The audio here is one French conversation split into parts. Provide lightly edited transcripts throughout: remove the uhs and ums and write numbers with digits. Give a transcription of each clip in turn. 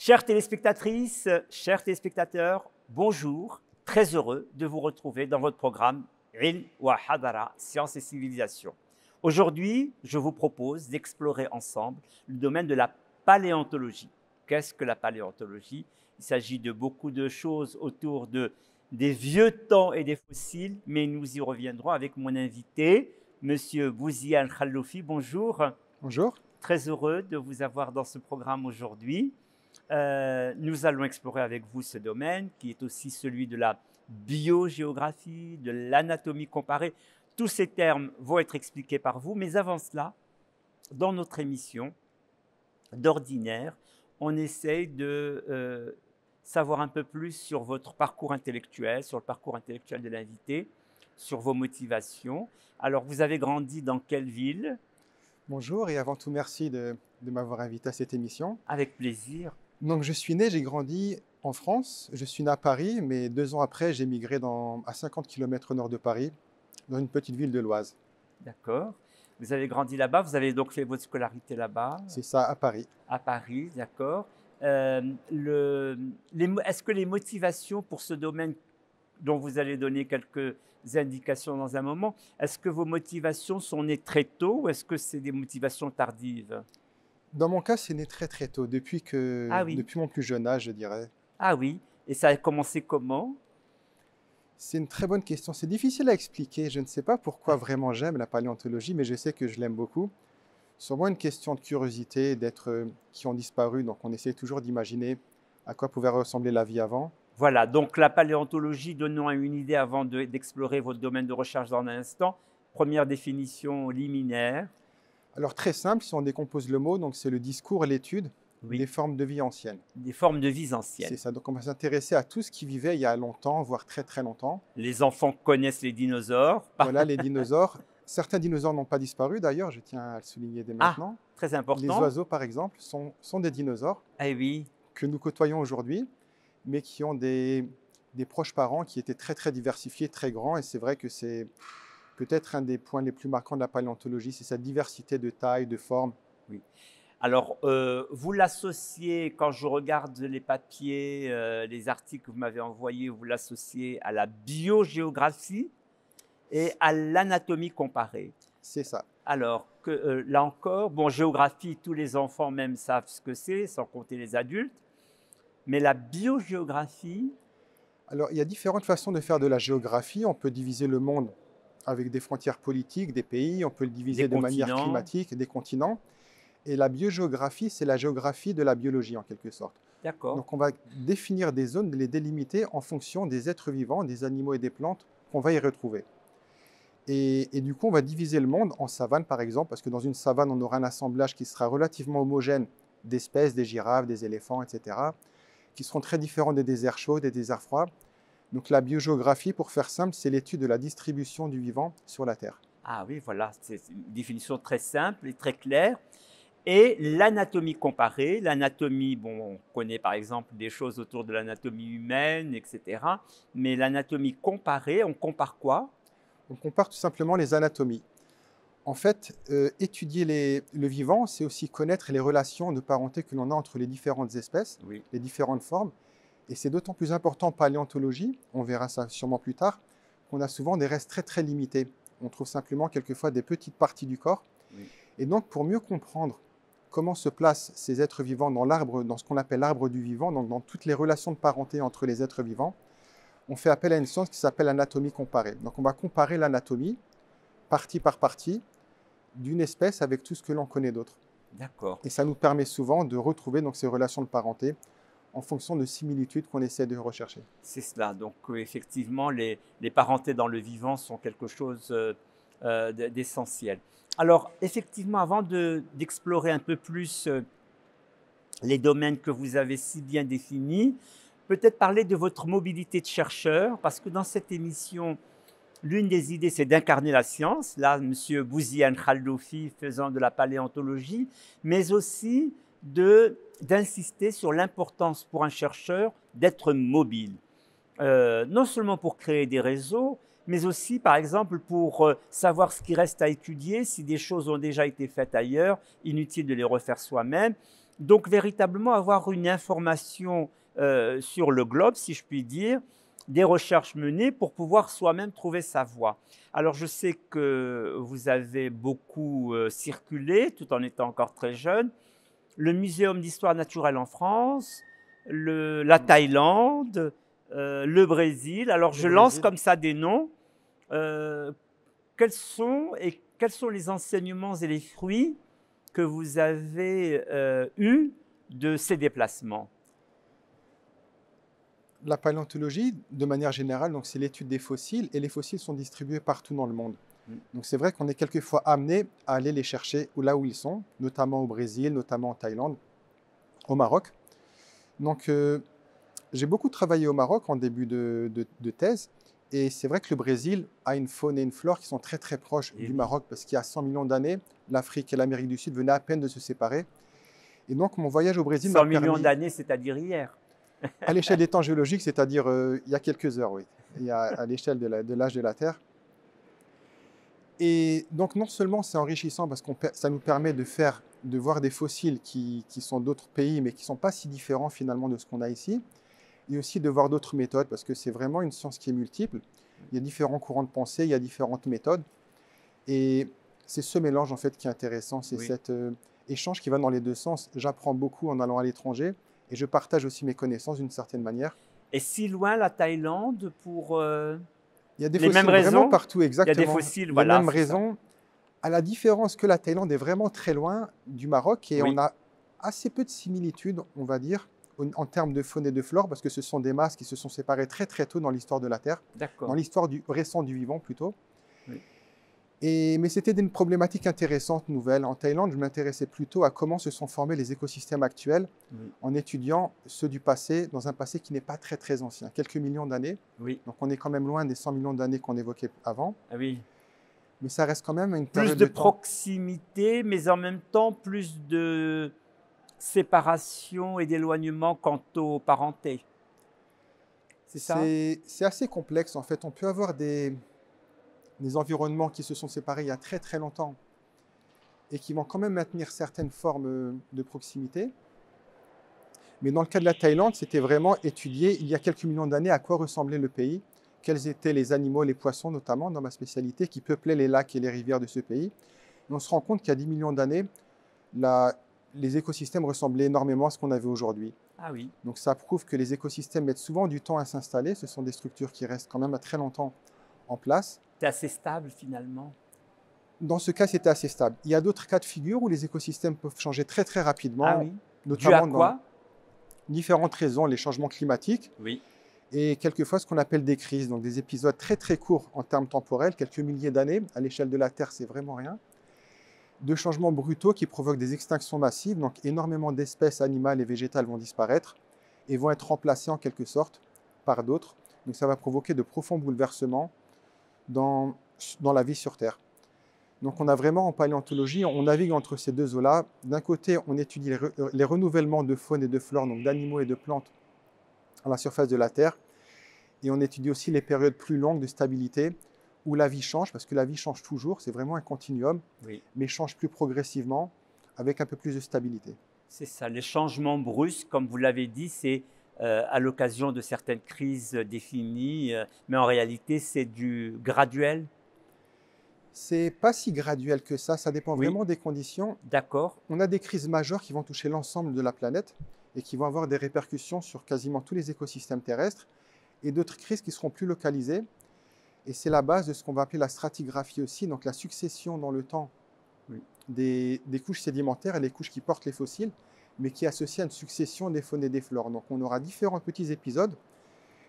Chères téléspectatrices, chers téléspectateurs, bonjour. Très heureux de vous retrouver dans votre programme Ilm wa Hadara, Sciences et Civilisation. Aujourd'hui, je vous propose d'explorer ensemble le domaine de la paléontologie. Qu'est-ce que la paléontologie? Il s'agit de beaucoup de choses autour des vieux temps et des fossiles, mais nous y reviendrons avec mon invité, Monsieur Bouziane Khalloufi. Bonjour. Bonjour. Très heureux de vous avoir dans ce programme aujourd'hui. Nous allons explorer avec vous ce domaine qui est aussi celui de la biogéographie, de l'anatomie comparée. Tous ces termes vont être expliqués par vous, mais avant cela, dans notre émission d'ordinaire, on essaye de savoir un peu plus sur votre parcours intellectuel, sur le parcours intellectuel de l'invité, sur vos motivations. Alors, vous avez grandi dans quelle ville? Bonjour et avant tout merci de m'avoir invité à cette émission. Avec plaisir. Donc je suis né, j'ai grandi en France, je suis né à Paris, mais 2 ans après j'ai migré à 50 km au nord de Paris, dans une petite ville de l'Oise. D'accord. Vous avez grandi là-bas, vous avez donc fait votre scolarité là-bas, C'est ça, à Paris. à Paris, d'accord. Est-ce que les motivations pour ce domaine dont vous allez donner quelques indications dans un moment, est-ce que vos motivations sont nées très tôt ou est-ce que c'est des motivations tardives? Dans mon cas, c'est né très très tôt, Ah oui, depuis mon plus jeune âge, je dirais. ah oui. Et ça a commencé comment? C'est une très bonne question, c'est difficile à expliquer, je ne sais pas pourquoi vraiment j'aime la paléontologie, mais je sais que je l'aime beaucoup. Sûrement une question de curiosité, d'êtres qui ont disparu, donc on essaie toujours d'imaginer à quoi pouvait ressembler la vie avant. Voilà, donc la paléontologie, donnons une idée avant d'explorer votre domaine de recherche dans un instant. Première définition liminaire. Alors très simple, si on décompose le mot, donc c'est le discours et l'étude des Oui, formes de vie anciennes. des formes de vie C'est anciennes. ça, donc on va s'intéresser à tout ce qui vivait il y a longtemps, voire très très longtemps. Les enfants connaissent les dinosaures. Voilà, les dinosaures. Certains dinosaures n'ont pas disparu d'ailleurs, je tiens à le souligner dès Ah, maintenant. très Les important. oiseaux, par exemple, sont des dinosaures Ah oui, que nous côtoyons aujourd'hui, mais qui ont des proches parents qui étaient très très diversifiés, très grands, et c'est vrai que c'est peut-être un des points les plus marquants de la paléontologie, c'est sa diversité de taille, de forme. oui. Alors, vous l'associez, quand je regarde les papiers, les articles que vous m'avez envoyés, vous l'associez à la biogéographie et à l'anatomie comparée. C'est ça. Alors, là encore, bon, géographie, tous les enfants même savent ce que c'est, sans compter les adultes, mais la biogéographie, Alors, il y a différentes façons de faire de la géographie. On peut diviser le monde avec des frontières politiques, des pays, on peut le des diviser de manière continents, climatique, des continents. Et la biogéographie, c'est la géographie de la biologie en quelque sorte. d'accord. Donc on va définir des zones, les délimiter en fonction des êtres vivants, des animaux et des plantes qu'on va y retrouver. Et du coup, on va diviser le monde en savanes par exemple, parce que dans une savane, on aura un assemblage qui sera relativement homogène d'espèces, des girafes, des éléphants, etc., qui seront très différents des déserts chauds, des déserts froids. Donc la biogéographie, pour faire simple, c'est l'étude de la distribution du vivant sur la Terre. Ah oui, voilà, c'est une définition très simple et très claire. Et l'anatomie comparée, l'anatomie, bon, on connaît par exemple des choses autour de l'anatomie humaine, etc. Mais l'anatomie comparée, on compare quoi? On compare tout simplement les anatomies. En fait, étudier le vivant, c'est aussi connaître les relations de parenté que l'on a entre les différentes espèces, Oui, les différentes formes. Et c'est d'autant plus important en paléontologie, on verra ça sûrement plus tard, qu'on a souvent des restes très très limités. On trouve simplement quelquefois des petites parties du corps. oui, Et donc, pour mieux comprendre comment se placent ces êtres vivants dans l'arbre, dans ce qu'on appelle l'arbre du vivant, donc dans toutes les relations de parenté entre les êtres vivants, on fait appel à une science qui s'appelle l'anatomie comparée. Donc, on va comparer l'anatomie, partie par partie, d'une espèce avec tout ce que l'on connaît d'autre. d'accord. Et ça nous permet souvent de retrouver donc ces relations de parenté en fonction de similitudes qu'on essaie de rechercher. C'est cela. Donc, effectivement, les parentés dans le vivant sont quelque chose d'essentiel. Alors, effectivement, avant d'explorer un peu plus les domaines que vous avez si bien définis, peut-être parler de votre mobilité de chercheur, parce que dans cette émission, l'une des idées, c'est d'incarner la science. Là, M. Bouziane Khalloufi faisant de la paléontologie, mais aussi d'insister sur l'importance pour un chercheur d'être mobile. Non seulement pour créer des réseaux, mais aussi, par exemple, pour savoir ce qui reste à étudier, si des choses ont déjà été faites ailleurs, inutile de les refaire soi-même. Donc, véritablement avoir une information sur le globe, si je puis dire, des recherches menées pour pouvoir soi-même trouver sa voie. Alors, je sais que vous avez beaucoup circulé, tout en étant encore très jeune. Le Muséum d'histoire naturelle en France, la Thaïlande, le Brésil. Alors, Le je lance Brésil. comme ça des noms. Euh, quels sont les enseignements et les fruits que vous avez eus de ces déplacements? La paléontologie, de manière générale, donc c'est l'étude des fossiles et les fossiles sont distribués partout dans le monde. Mm. Donc c'est vrai qu'on est quelquefois amené à aller les chercher là où ils sont, notamment au Brésil, notamment en Thaïlande, au Maroc. Donc j'ai beaucoup travaillé au Maroc en début de thèse et c'est vrai que le Brésil a une faune et une flore qui sont très très proches Et du oui, Maroc parce qu'il y a 100 millions d'années, l'Afrique et l'Amérique du Sud venaient à peine de se séparer. Et donc mon voyage au Brésil 100 m'a millions permis, d'années, c'est-à-dire hier. à l'échelle des temps géologiques, c'est-à-dire il y a quelques heures, oui, il y a, à l'échelle de l'âge de la Terre. Et donc non seulement c'est enrichissant parce que ça nous permet de voir des fossiles qui sont d'autres pays mais qui ne sont pas si différents finalement de ce qu'on a ici, et aussi de voir d'autres méthodes parce que c'est vraiment une science qui est multiple. Il y a différents courants de pensée, il y a différentes méthodes, et c'est ce mélange en fait qui est intéressant, c'est Oui. cet échange qui va dans les deux sens. J'apprends beaucoup en allant à l'étranger et je partage aussi mes connaissances d'une certaine manière. Et si loin la Thaïlande pour Il y a des les mêmes fossiles vraiment raisons? partout, Il y a des exactement. fossiles, Les voilà, mêmes c'est ça. raisons, à la différence que la Thaïlande est vraiment très loin du Maroc et on Oui, a assez peu de similitudes, on va dire, en termes de faune et de flore, parce que ce sont des masses qui se sont séparées très très tôt dans l'histoire de la Terre, dans d'accord. l'histoire récente du vivant plutôt. Oui. Mais c'était une problématique intéressante, nouvelle. En Thaïlande, je m'intéressais plutôt à comment se sont formés les écosystèmes actuels Oui. en étudiant ceux du passé, dans un passé qui n'est pas très très ancien, quelques millions d'années. Oui. Donc on est quand même loin des 100 millions d'années qu'on évoquait avant, Ah oui. mais ça reste quand même une Plus période de de temps. proximité, mais en même temps plus de séparation et d'éloignement quant aux parentés. C'est ça? C'est assez complexe en fait. On peut avoir des environnements qui se sont séparés il y a très très longtemps et qui vont quand même maintenir certaines formes de proximité. Mais dans le cas de la Thaïlande, c'était vraiment étudier il y a quelques millions d'années à quoi ressemblait le pays, quels étaient les animaux, les poissons notamment dans ma spécialité, qui peuplaient les lacs et les rivières de ce pays. Et on se rend compte qu'il y a 10 millions d'années, les écosystèmes ressemblaient énormément à ce qu'on avait aujourd'hui. Ah oui. Donc ça prouve que les écosystèmes mettent souvent du temps à s'installer. Ce sont des structures qui restent quand même très longtemps en place. C'est assez stable finalement. Dans ce cas, c'était assez stable. Il y a d'autres cas de figure où les écosystèmes peuvent changer très très Ah rapidement, oui. Dû à notamment dans quoi? différentes raisons, les changements climatiques Oui. et quelquefois ce qu'on appelle des crises, donc des épisodes très très courts en termes temporels, quelques milliers d'années. À l'échelle de la Terre, c'est vraiment rien. De changements brutaux qui provoquent des extinctions massives, donc énormément d'espèces animales et végétales vont disparaître et vont être remplacées en quelque sorte par d'autres. Donc ça va provoquer de profonds bouleversements dans la vie sur Terre. Donc on a vraiment en paléontologie, on navigue entre ces deux eaux-là. D'un côté, on étudie les renouvellements de faune et de flore, donc d'animaux et de plantes à la surface de la Terre. Et on étudie aussi les périodes plus longues de stabilité où la vie change, parce que la vie change toujours, c'est vraiment un continuum, Oui. mais change plus progressivement avec un peu plus de stabilité. C'est ça. Les changements brusques, comme vous l'avez dit, c'est à l'occasion de certaines crises définies, mais en réalité, c'est du graduel. C'est pas si graduel que ça dépend Oui, vraiment des conditions. d'accord. On a des crises majeures qui vont toucher l'ensemble de la planète et qui vont avoir des répercussions sur quasiment tous les écosystèmes terrestres, et d'autres crises qui seront plus localisées. Et c'est la base de ce qu'on va appeler la stratigraphie aussi, donc la succession dans le temps Oui. des couches sédimentaires et les couches qui portent les fossiles, mais qui est associée à une succession des faunes et des flores. Donc on aura différents petits épisodes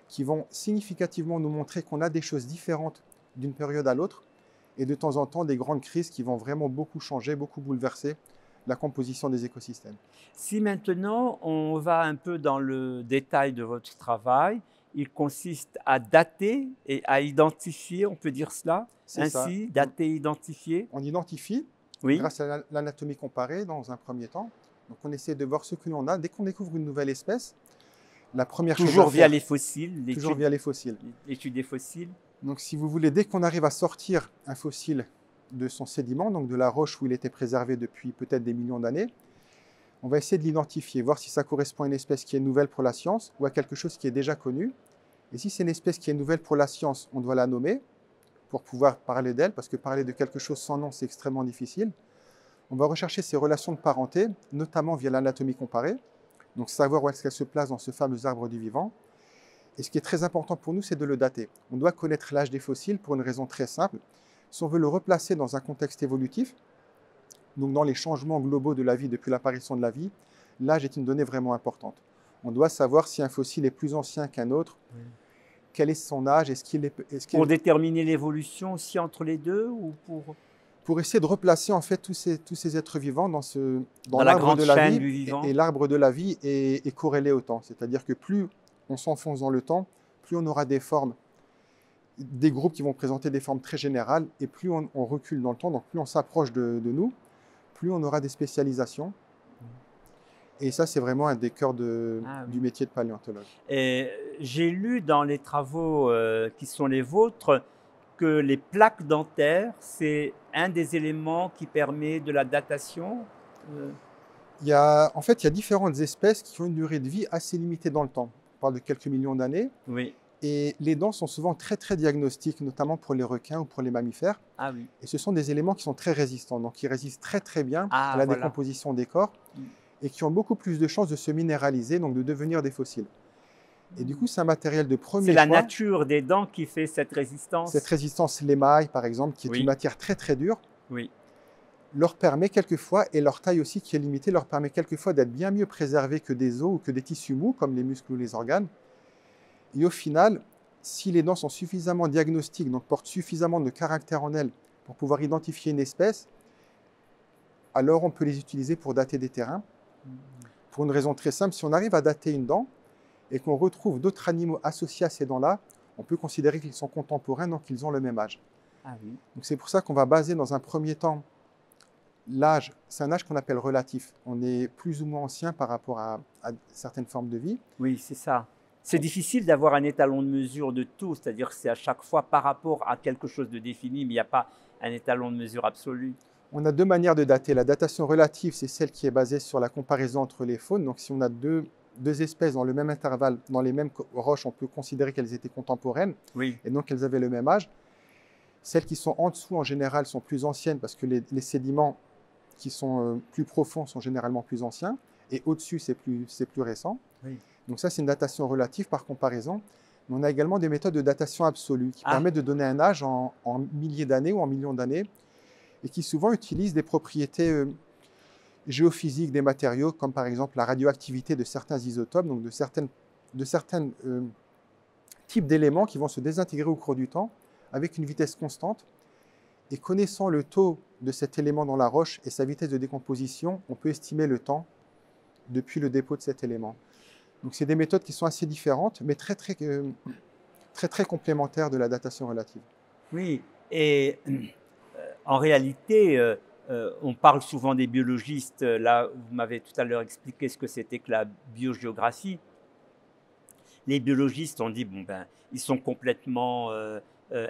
qui vont significativement nous montrer qu'on a des choses différentes d'une période à l'autre, et de temps en temps des grandes crises qui vont vraiment beaucoup changer, beaucoup bouleverser la composition des écosystèmes. Si maintenant on va un peu dans le détail de votre travail, il consiste à dater et à identifier, on peut dire cela C'est ça. ainsi, dater, identifier. On identifie Oui, grâce à l'anatomie comparée dans un premier temps. Donc on essaie de voir ce que l'on a. Dès qu'on découvre une nouvelle espèce, la première chose à toujours via faire, les fossiles, toujours via les fossiles, l'étude des fossiles. Donc, si vous voulez, dès qu'on arrive à sortir un fossile de son sédiment, donc de la roche où il était préservé depuis peut-être des millions d'années, on va essayer de l'identifier, voir si ça correspond à une espèce qui est nouvelle pour la science ou à quelque chose qui est déjà connu. Et si c'est une espèce qui est nouvelle pour la science, on doit la nommer pour pouvoir parler d'elle, parce que parler de quelque chose sans nom, c'est extrêmement difficile. On va rechercher ses relations de parenté, notamment via l'anatomie comparée, donc savoir où est-ce qu'elle se place dans ce fameux arbre du vivant. Et ce qui est très important pour nous, c'est de le dater. On doit connaître l'âge des fossiles pour une raison très simple. Si on veut le replacer dans un contexte évolutif, donc dans les changements globaux de la vie depuis l'apparition de la vie, l'âge est une donnée vraiment importante. On doit savoir si un fossile est plus ancien qu'un autre, quel est son âge, Pour déterminer l'évolution aussi entre les deux ou pour essayer de replacer en fait tous ces êtres vivants dans la l'arbre grande de la chaîne vie. du vivant. Et l'arbre de la vie est corrélé au temps. C'est-à-dire que plus on s'enfonce dans le temps, plus on aura des formes, des groupes qui vont présenter des formes très générales, et plus on recule dans le temps, donc plus on s'approche de nous, plus on aura des spécialisations. Et ça, c'est vraiment un des cœurs du métier de paléontologue. Et j'ai lu dans les travaux qui sont les vôtres que les plaques dentaires, c'est un des éléments qui permet de la datation. En fait, il y a différentes espèces qui ont une durée de vie assez limitée dans le temps. On parle de quelques millions d'années. Oui. Et les dents sont souvent très, très diagnostiques, notamment pour les requins ou pour les mammifères. Ah oui. Et ce sont des éléments qui sont très résistants, donc qui résistent très, très bien à la décomposition des corps et qui ont beaucoup plus de chances de se minéraliser, donc de devenir des fossiles. Et du coup, c'est un matériel de premier choix. C'est la nature des dents qui fait cette résistance. Cette résistance, l'émail, par exemple, qui est une matière très, très dure, leur permet quelquefois, et leur taille aussi qui est limitée, leur permet quelquefois d'être bien mieux préservés que des os ou que des tissus mous, comme les muscles ou les organes. Et au final, si les dents sont suffisamment diagnostiques, donc portent suffisamment de caractère en elles pour pouvoir identifier une espèce, alors on peut les utiliser pour dater des terrains. Pour une raison très simple, si on arrive à dater une dent et qu'on retrouve d'autres animaux associés à ces dents-là, on peut considérer qu'ils sont contemporains, donc qu'ils ont le même âge. Ah oui. Donc c'est pour ça qu'on va baser dans un premier temps l'âge. C'est un âge qu'on appelle relatif. On est plus ou moins ancien par rapport à certaines formes de vie. Oui, c'est ça. C'est difficile d'avoir un étalon de mesure de tout, c'est-à-dire que c'est à chaque fois par rapport à quelque chose de défini, mais il n'y a pas un étalon de mesure absolu. On a deux manières de dater. La datation relative, c'est celle qui est basée sur la comparaison entre les faunes. Donc si on a deux espèces dans le même intervalle, dans les mêmes roches, on peut considérer qu'elles étaient contemporaines, et donc qu'elles avaient le même âge. Celles qui sont en dessous, en général, sont plus anciennes parce que les sédiments qui sont plus profonds sont généralement plus anciens, et au-dessus, c'est plus récent. Oui. Donc ça, c'est une datation relative par comparaison. Mais on a également des méthodes de datation absolue qui permettent de donner un âge en milliers d'années ou en millions d'années, et qui souvent utilisent des propriétés géophysiques des matériaux, comme par exemple la radioactivité de certains isotopes, donc de certains types d'éléments qui vont se désintégrer au cours du temps avec une vitesse constante. Et connaissant le taux de cet élément dans la roche et sa vitesse de décomposition, on peut estimer le temps depuis le dépôt de cet élément. Donc c'est des méthodes qui sont assez différentes, mais très complémentaires de la datation relative. Oui, et en réalité, on parle souvent des biologistes. Là, vous m'avez tout à l'heure expliqué ce que c'était que la biogéographie. Les biologistes ont dit, ils sont complètement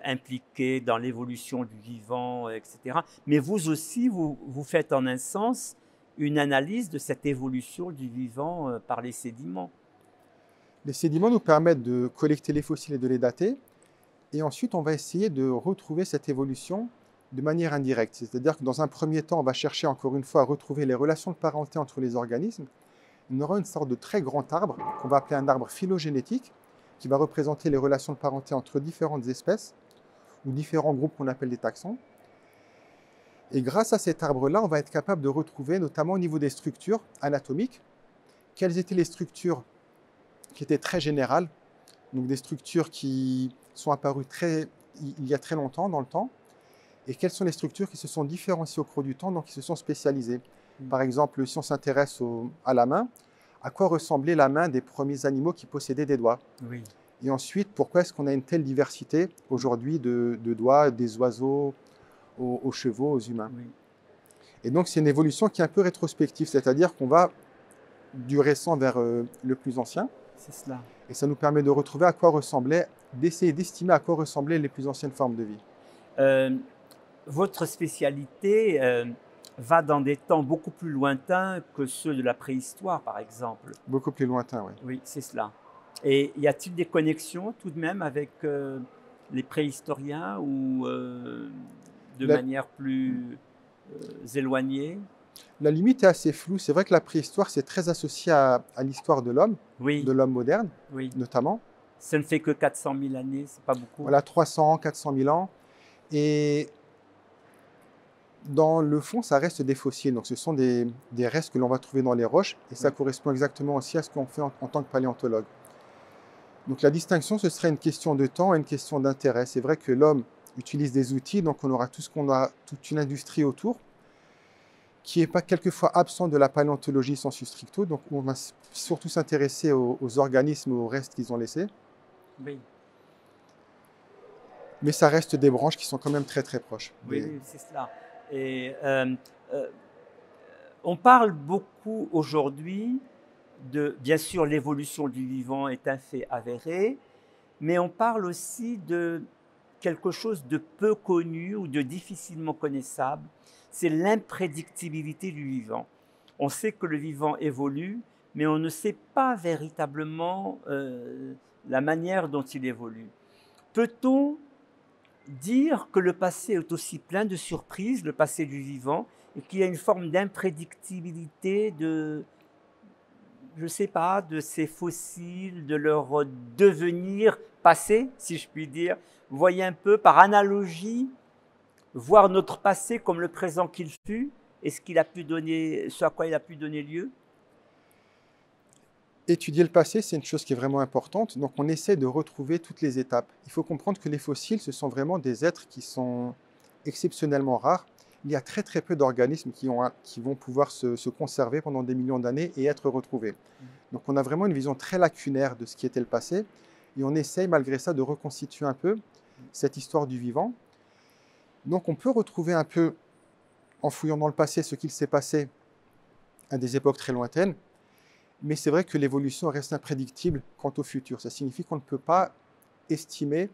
impliqués dans l'évolution du vivant, etc. Mais vous aussi, vous faites en un sens une analyse de cette évolution du vivant par les sédiments. Les sédiments nous permettent de collecter les fossiles et de les dater. Et ensuite, on va essayer de retrouver cette évolution de manière indirecte. C'est-à-dire que dans un premier temps, on va chercher encore une fois à retrouver les relations de parenté entre les organismes. On aura une sorte de très grand arbre qu'on va appeler un arbre phylogénétique qui va représenter les relations de parenté entre différentes espèces ou différents groupes qu'on appelle des taxons. Et grâce à cet arbre-là, on va être capable de retrouver, notamment au niveau des structures anatomiques, quelles étaient les structures qui étaient très générales, donc des structures qui sont apparues il y a très longtemps dans le temps, et quelles sont les structures qui se sont différenciées au cours du temps, donc qui se sont spécialisées. Par exemple, si on s'intéresse à la main, à quoi ressemblait la main des premiers animaux qui possédaient des doigts? Oui. Et ensuite, pourquoi est-ce qu'on a une telle diversité aujourd'hui de doigts, des oiseaux aux chevaux, aux humains? Oui. Et donc, c'est une évolution qui est un peu rétrospective, c'est-à-dire qu'on va du récent vers le plus ancien. C'est cela. Et ça nous permet de retrouver à quoi ressemblaient d'essayer d'estimer à quoi ressemblaient les plus anciennes formes de vie. Euh, Votre spécialité va dans des temps beaucoup plus lointains que ceux de la préhistoire, par exemple. Beaucoup plus lointain, oui. Oui, c'est cela. Et y a-t-il des connexions tout de même avec les préhistoriens ou de La, manière plus éloignée? la limite est assez floue. C'est vrai que la préhistoire, c'est très associé à l'histoire Oui, de l'homme moderne, oui. notamment. Ça ne fait que 400 000 années, c'est pas beaucoup. Voilà, 300, 400 000 ans. Et dans le fond, ça reste des fossiles. Donc, ce sont des restes que l'on va trouver dans les roches. Et ça Oui, correspond exactement aussi à ce qu'on fait en tant que paléontologue. Donc, la distinction, ce serait une question de temps et une question d'intérêt. C'est vrai que l'homme utilise des outils, donc on aura tout ce qu'on a, toute une industrie autour, qui n'est pas quelquefois absent de la paléontologie sensu stricto. Donc, on va surtout s'intéresser aux organismes, aux restes qu'ils ont laissés. oui, Mais ça reste des branches qui sont quand même très très proches. oui, oui, c'est cela. Et euh, on parle beaucoup aujourd'hui de, bien sûr, l'évolution du vivant est un fait avéré, mais on parle aussi de quelque chose de peu connu ou de difficilement connaissable, c'est l'imprédictibilité du vivant. On sait que le vivant évolue, mais on ne sait pas véritablement la manière dont il évolue. Peut-on dire que le passé est aussi plein de surprises, le passé du vivant, et qu'il y a une forme d'imprédictibilité de, je ne sais pas, de ces fossiles, de leur devenir passé, si je puis dire. Vous voyez un peu, par analogie, voir notre passé comme le présent qu'il fut et ce qu'il a pu donner, ce à quoi il a pu donner lieu. Étudier le passé, c'est une chose qui est vraiment importante. Donc, on essaie de retrouver toutes les étapes. Il faut comprendre que les fossiles, ce sont vraiment des êtres qui sont exceptionnellement rares. Il y a très très peu d'organismes qui vont pouvoir se conserver pendant des millions d'années et être retrouvés. Donc, on a vraiment une vision très lacunaire de ce qui était le passé. Et on essaye malgré ça de reconstituer un peu cette histoire du vivant. Donc, on peut retrouver un peu, en fouillant dans le passé, ce qu'il s'est passé à des époques très lointaines. Mais c'est vrai que l'évolution reste imprédictible quant au futur. Ça signifie qu'on ne peut pas estimer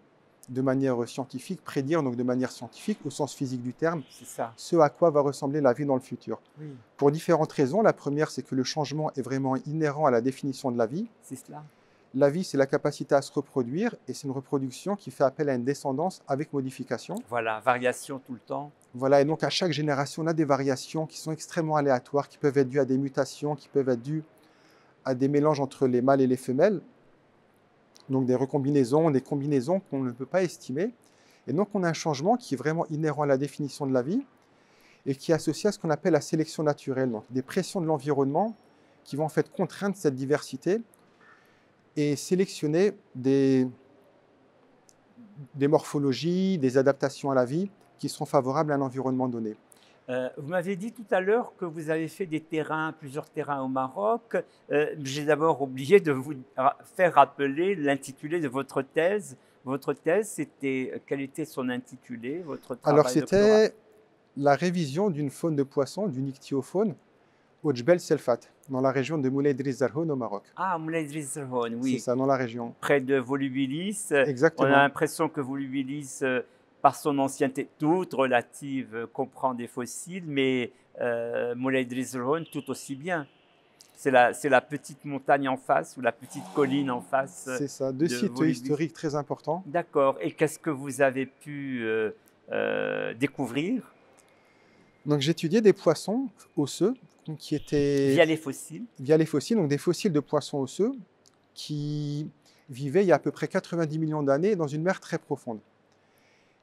de manière scientifique, prédire donc de manière scientifique, au sens physique du terme, C'est ça. ce à quoi va ressembler la vie dans le futur. Oui, Pour différentes raisons. La première, c'est que le changement est vraiment inhérent à la définition de la vie. c'est cela. La vie, c'est la capacité à se reproduire et c'est une reproduction qui fait appel à une descendance avec modification. Voilà, variation tout le temps. Voilà, et donc à chaque génération, on a des variations qui sont extrêmement aléatoires, qui peuvent être dues à des mutations, qui peuvent être dues à des mélanges entre les mâles et les femelles, donc des recombinaisons, des combinaisons qu'on ne peut pas estimer. Et donc on a un changement qui est vraiment inhérent à la définition de la vie et qui est associé à ce qu'on appelle la sélection naturelle, donc des pressions de l'environnement qui vont en fait contraindre cette diversité et sélectionner des morphologies, des adaptations à la vie qui seront favorables à un environnement donné. Vous m'avez dit tout à l'heure que vous avez fait des terrains, plusieurs terrains au Maroc. J'ai d'abord oublié de vous faire rappeler l'intitulé de votre thèse. Votre thèse, c'était quel était son intitulé, votre Alors travail doctoral? c'était la révision d'une faune de poissons, d'une ichthyofaune, au Djbel Selfat, dans la région de Moulay Idriss Zarhoun au Maroc. Ah, Moulay Idriss Zarhoun, C'est oui, ça, dans la région. près de Volubilis. On a Exactement. l'impression que Volubilis, par son ancienneté toute relative, comprend des fossiles, mais Moulay Idriss Zarhoun tout aussi bien. C'est la petite montagne en face ou la petite colline en face C'est ça, deux de sites Volubilis. historiques très importants. D'accord. Et qu'est-ce que vous avez pu découvrir Donc j'étudiais des poissons osseux qui étaient via les fossiles? via les fossiles, donc des fossiles de poissons osseux qui vivaient il y a à peu près 90 millions d'années dans une mer très profonde.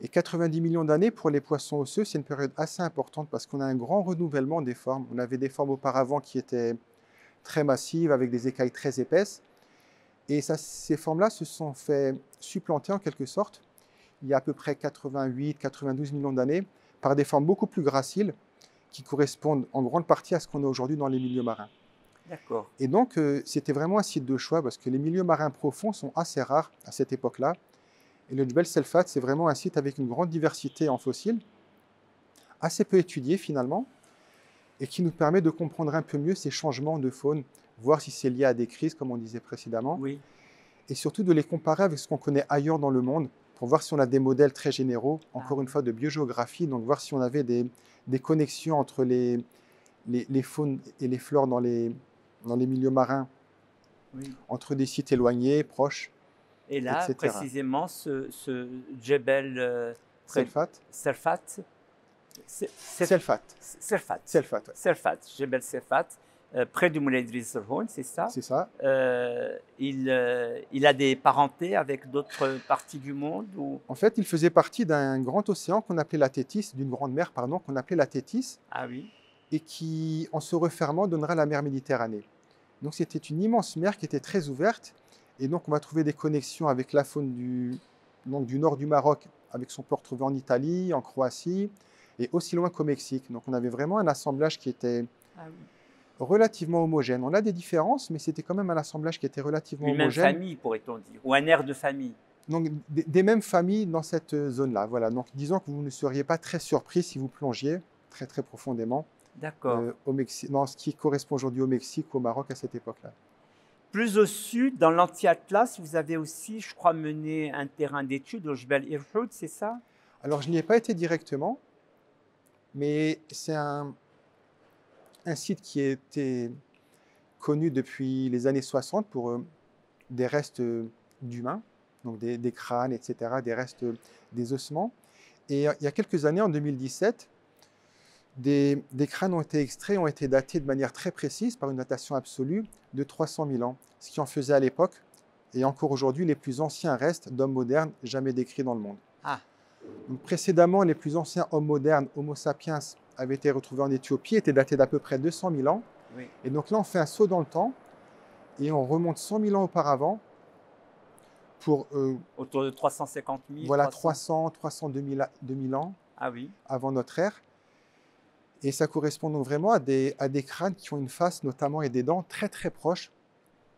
Et 90 millions d'années pour les poissons osseux, c'est une période assez importante parce qu'on a un grand renouvellement des formes. On avait des formes auparavant qui étaient très massives avec des écailles très épaisses. Et ça, ces formes-là se sont fait supplanter en quelque sorte il y a à peu près 88-92 millions d'années par des formes beaucoup plus graciles qui correspondent en grande partie à ce qu'on a aujourd'hui dans les milieux marins. D'accord. Et donc, c'était vraiment un site de choix parce que les milieux marins profonds sont assez rares à cette époque-là. Et le Djbel Selfat, c'est vraiment un site avec une grande diversité en fossiles, assez peu étudié finalement, et qui nous permet de comprendre un peu mieux ces changements de faune, voir si c'est lié à des crises, comme on disait précédemment. Oui. et surtout de les comparer avec ce qu'on connaît ailleurs dans le monde pour voir si on a des modèles très généraux, encore une fois de biogéographie, donc voir si on avait des connexions entre les faunes et les flores dans les milieux marins, Oui. entre des sites éloignés, proches, Et là, etc. précisément, ce Djebel Selfat. Serfat, Selfat. Serfat, Selfat, ouais. Serfat, Djebel Serfat, près du moulin Idriss Serhoun, c'est ça? C'est ça. Il a des parentés avec d'autres parties du monde ou... En fait, il faisait partie d'un grand océan qu'on appelait la Thétis, d'une grande mer, pardon, qu'on appelait la Thétis, Ah oui, et qui, en se refermant, donnera la mer Méditerranée. Donc c'était une immense mer qui était très ouverte, et donc on va trouver des connexions avec la faune du nord du Maroc, avec son port trouvé en Italie, en Croatie, et aussi loin qu'au Mexique. Donc on avait vraiment un assemblage qui était ah oui. relativement homogène. On a des différences, mais c'était quand même un assemblage qui était relativement Une même homogène. famille, pourrait-on dire, ou un air de famille. Donc des mêmes familles dans cette zone-là. Voilà. Donc disons que vous ne seriez pas très surpris si vous plongiez très très profondément D'accord. au Mexique, dans ce qui correspond aujourd'hui au Mexique, au Maroc à cette époque-là. Plus au sud, dans l'Anti-Atlas, vous avez aussi, je crois, mené un terrain d'études au Jebel Irhoud, c'est ça? Alors je n'y ai pas été directement, mais c'est un site qui a été connu depuis les années 60 pour des restes d'humains, donc des crânes, etc., des restes des ossements. Et il y a quelques années, en 2017, des crânes ont été extraits, ont été datés de manière très précise par une datation absolue de 300 000 ans, ce qui en faisait à l'époque, et encore aujourd'hui, les plus anciens restes d'hommes modernes jamais décrits dans le monde. Ah, Donc, précédemment, les plus anciens hommes modernes, Homo sapiens, avaient été retrouvés en Éthiopie, étaient datés d'à peu près 200 000 ans. oui. Et donc là, on fait un saut dans le temps et on remonte 100 000 ans auparavant pour Autour de 350 000, voilà, 300. 2000 ans Ah oui, avant notre ère. Et ça correspond donc vraiment à des crânes qui ont une face notamment et des dents très très proches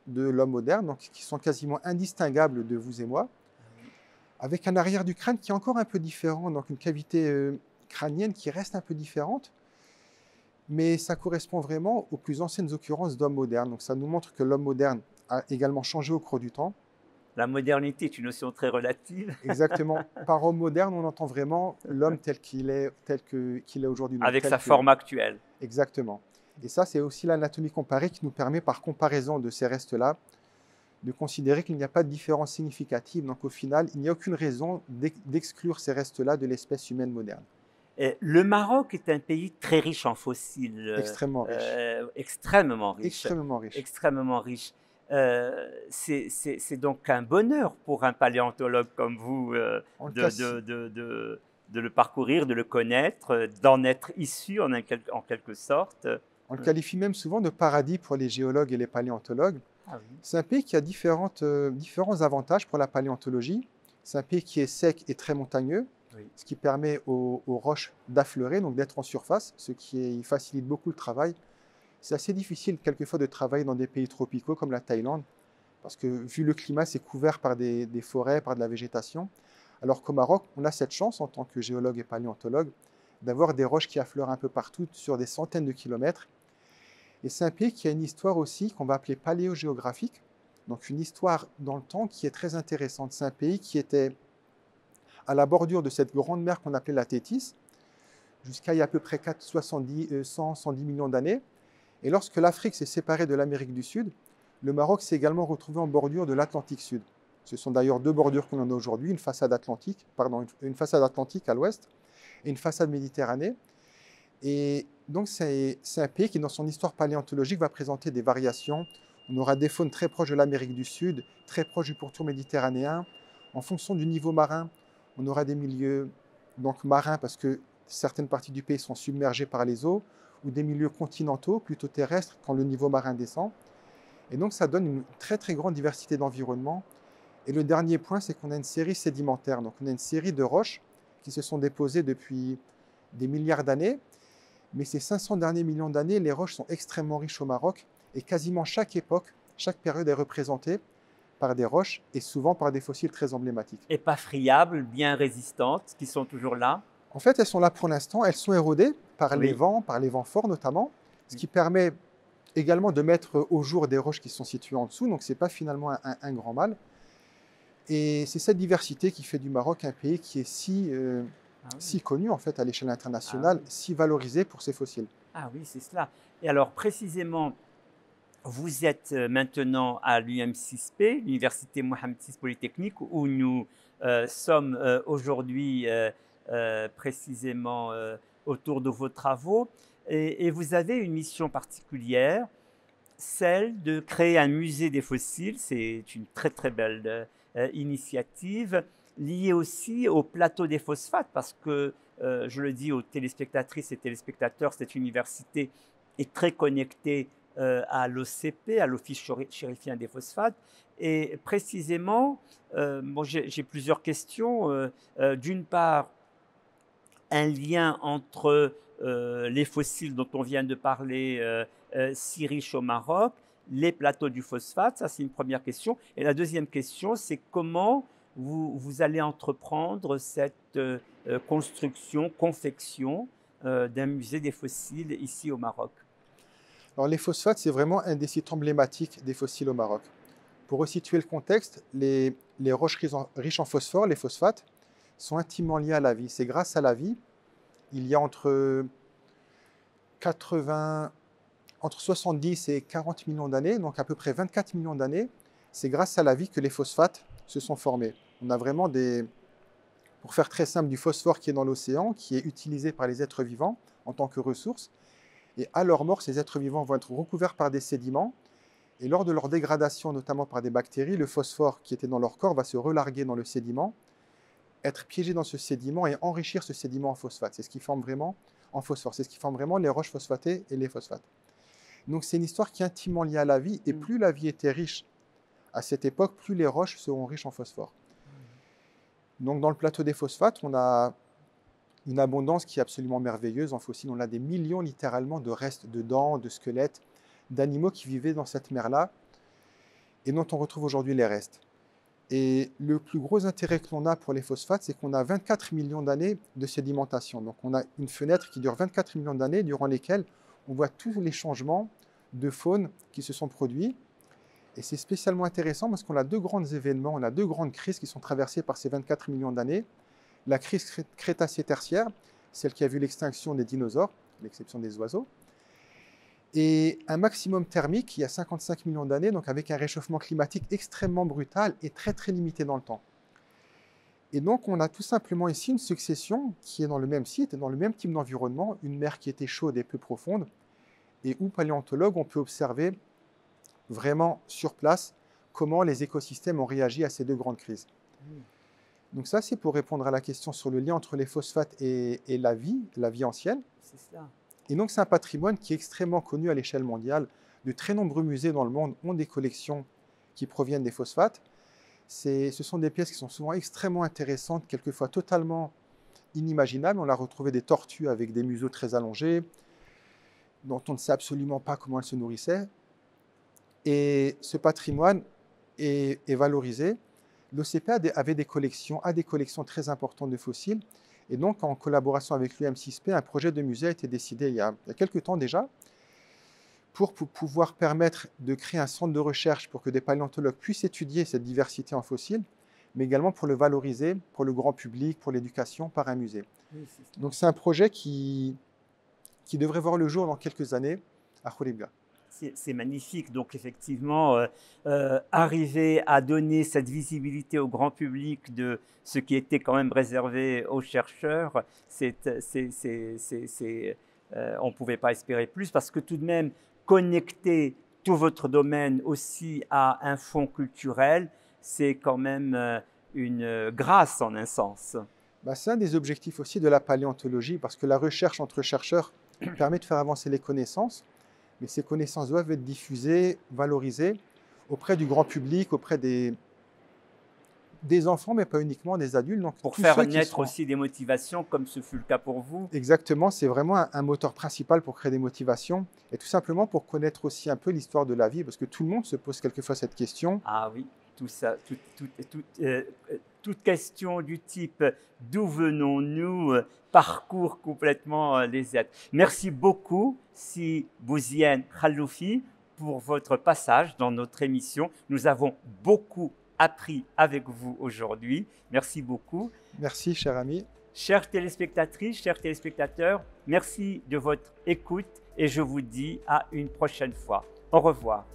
de l'homme moderne, donc qui sont quasiment indistinguables de vous et moi, avec un arrière du crâne qui est encore un peu différent, donc une cavité crânienne qui reste un peu différente, mais ça correspond vraiment aux plus anciennes occurrences d'hommes modernes. Donc ça nous montre que l'homme moderne a également changé au cours du temps. la modernité est une notion très relative. Exactement. Par homme moderne, on entend vraiment l'homme tel qu'il est aujourd'hui. Donc Avec tel sa que- forme actuelle. Exactement. Et ça, c'est aussi l'anatomie comparée qui nous permet, par comparaison de ces restes-là, de considérer qu'il n'y a pas de différence significative. Donc au final, il n'y a aucune raison d'exclure ces restes-là de l'espèce humaine moderne. Et le Maroc est un pays très riche en fossiles. Extrêmement riche. Extrêmement riche. Extrêmement riche. Extrêmement riche. C'est donc un bonheur pour un paléontologue comme vous En de, cas- de le parcourir, de le connaître, d'en être issu en quelque sorte. On le qualifie même souvent de paradis pour les géologues et les paléontologues. Ah oui. C'est un pays qui a différents avantages pour la paléontologie. C'est un pays qui est sec et très montagneux, Oui. ce qui permet aux roches d'affleurer, donc d'être en surface, ce qui facilite beaucoup le travail. C'est assez difficile quelquefois de travailler dans des pays tropicaux comme la Thaïlande, parce que vu le climat, c'est couvert par des forêts, par de la végétation. Alors qu'au Maroc, on a cette chance en tant que géologue et paléontologue d'avoir des roches qui affleurent un peu partout sur des centaines de kilomètres. Et c'est un pays qui a une histoire aussi qu'on va appeler paléogéographique, donc une histoire dans le temps qui est très intéressante. C'est un pays qui était à la bordure de cette grande mer qu'on appelait la Thétis, jusqu'à il y a à peu près 110 millions d'années. Et lorsque l'Afrique s'est séparée de l'Amérique du Sud, le Maroc s'est également retrouvé en bordure de l'Atlantique Sud. Ce sont d'ailleurs deux bordures qu'on en a aujourd'hui, une façade atlantique à l'ouest et une façade méditerranée. Et donc c'est un pays qui, dans son histoire paléontologique, va présenter des variations. On aura des faunes très proches de l'Amérique du Sud, très proches du pourtour méditerranéen. En fonction du niveau marin, on aura des milieux donc marins parce que certaines parties du pays sont submergées par les eaux, ou des milieux continentaux, plutôt terrestres, quand le niveau marin descend. Et donc ça donne une très très grande diversité d'environnements. Et le dernier point, c'est qu'on a une série sédimentaire. Donc on a une série de roches qui se sont déposées depuis des milliards d'années. Mais ces 500 derniers millions d'années, les roches sont extrêmement riches au Maroc. Et quasiment chaque époque, chaque période est représentée par des roches et souvent par des fossiles très emblématiques. Et pas friables, bien résistantes, qui sont toujours là. En fait, elles sont là pour l'instant. Elles sont érodées par Oui. les vents forts notamment, ce qui permet également de mettre au jour des roches qui sont situées en dessous. Donc, ce n'est pas finalement un grand mal. Et c'est cette diversité qui fait du Maroc un pays qui est Ah oui. si connu en fait à l'échelle Ah internationale, oui. si valorisé pour ses fossiles. Ah oui, c'est cela. Et alors, précisément, vous êtes maintenant à l'UM6P, l'Université Mohamed VI Polytechnique, où nous sommes aujourd'hui précisément autour de vos travaux. Et vous avez une mission particulière, celle de créer un musée des fossiles. C'est une très très belle initiative, liée aussi au plateau des phosphates, parce que, je le dis aux téléspectatrices et téléspectateurs, cette université est très connectée à l'OCP, à l'Office chérifien des phosphates. Et précisément, bon, j'ai plusieurs questions. D'une part, un lien entre les fossiles dont on vient de parler, si riches au Maroc, les plateaux du phosphate, ça c'est une première question. Et la deuxième question, c'est comment vous allez entreprendre cette construction, confection d'un musée des fossiles ici au Maroc. Alors les phosphates, c'est vraiment un des sites emblématiques des fossiles au Maroc. Pour resituer le contexte, les roches riches en phosphore, les phosphates, sont intimement liées à la vie. C'est grâce à la vie, il y a entre 70 et 40 millions d'années, donc à peu près 24 millions d'années, c'est grâce à la vie que les phosphates se sont formés. On a vraiment pour faire très simple, du phosphore qui est dans l'océan, qui est utilisé par les êtres vivants en tant que ressource. Et à leur mort, ces êtres vivants vont être recouverts par des sédiments. Et lors de leur dégradation, notamment par des bactéries, le phosphore qui était dans leur corps va se relarguer dans le sédiment, être piégé dans ce sédiment et enrichir ce sédiment en phosphate. C'est ce qui forme vraiment, en phosphore, c'est ce qui forme vraiment les roches phosphatées et les phosphates. Donc c'est une histoire qui est intimement liée à la vie, et plus la vie était riche à cette époque, plus les roches seront riches en phosphore. Donc dans le plateau des phosphates, on a une abondance qui est absolument merveilleuse en fossiles. On a des millions littéralement de restes de dents, de squelettes, d'animaux qui vivaient dans cette mer-là et dont on retrouve aujourd'hui les restes. Et le plus gros intérêt que l'on a pour les phosphates, c'est qu'on a 24 millions d'années de sédimentation. Donc on a une fenêtre qui dure 24 millions d'années durant lesquelles on voit tous les changements de faune qui se sont produits. Et c'est spécialement intéressant parce qu'on a deux grands événements, on a deux grandes crises qui sont traversées par ces 24 millions d'années. La crise crétacé-tertiaire, celle qui a vu l'extinction des dinosaures, à l'exception des oiseaux, et un maximum thermique il y a 55 millions d'années, donc avec un réchauffement climatique extrêmement brutal et très très limité dans le temps. Et donc on a tout simplement ici une succession qui est dans le même site, dans le même type d'environnement, une mer qui était chaude et peu profonde, et où paléontologues on peut observer vraiment sur place comment les écosystèmes ont réagi à ces deux grandes crises. Donc ça, c'est pour répondre à la question sur le lien entre les phosphates et la vie ancienne. C'est cela. Et donc c'est un patrimoine qui est extrêmement connu à l'échelle mondiale. De très nombreux musées dans le monde ont des collections qui proviennent des phosphates. Ce sont des pièces qui sont souvent extrêmement intéressantes, quelquefois totalement inimaginables. On a retrouvé des tortues avec des museaux très allongés, dont on ne sait absolument pas comment elles se nourrissaient. Et ce patrimoine est valorisé. L'OCP a des collections très importantes de fossiles. Et donc, en collaboration avec l'UM6P, un projet de musée a été décidé il y a quelques temps déjà, pour pouvoir permettre de créer un centre de recherche pour que des paléontologues puissent étudier cette diversité en fossiles, mais également pour le valoriser pour le grand public, pour l'éducation, par un musée. Oui, donc, c'est un projet qui devrait voir le jour dans quelques années à Khouribga. C'est magnifique. Donc, effectivement, arriver à donner cette visibilité au grand public de ce qui était quand même réservé aux chercheurs, on ne pouvait pas espérer plus, parce que tout de même, connecter tout votre domaine aussi à un fonds culturel, c'est quand même une grâce en un sens. C'est un des objectifs aussi de la paléontologie, parce que la recherche entre chercheurs permet de faire avancer les connaissances. Mais ces connaissances doivent être diffusées, valorisées auprès du grand public, auprès des enfants, mais pas uniquement des adultes. Donc, pour faire naître aussi des motivations, comme ce fut le cas pour vous. Exactement, c'est vraiment un moteur principal pour créer des motivations, et tout simplement pour connaître aussi un peu l'histoire de la vie, parce que tout le monde se pose quelquefois cette question. Ah oui, tout ça, toute question du type « d'où venons-nous » parcourt complètement les êtres. Merci beaucoup, Si Bouziane Khaloufi, pour votre passage dans notre émission. Nous avons beaucoup appris avec vous aujourd'hui. Merci beaucoup. Merci, cher ami. Chères téléspectatrices, chers téléspectateurs, merci de votre écoute et je vous dis à une prochaine fois. Au revoir.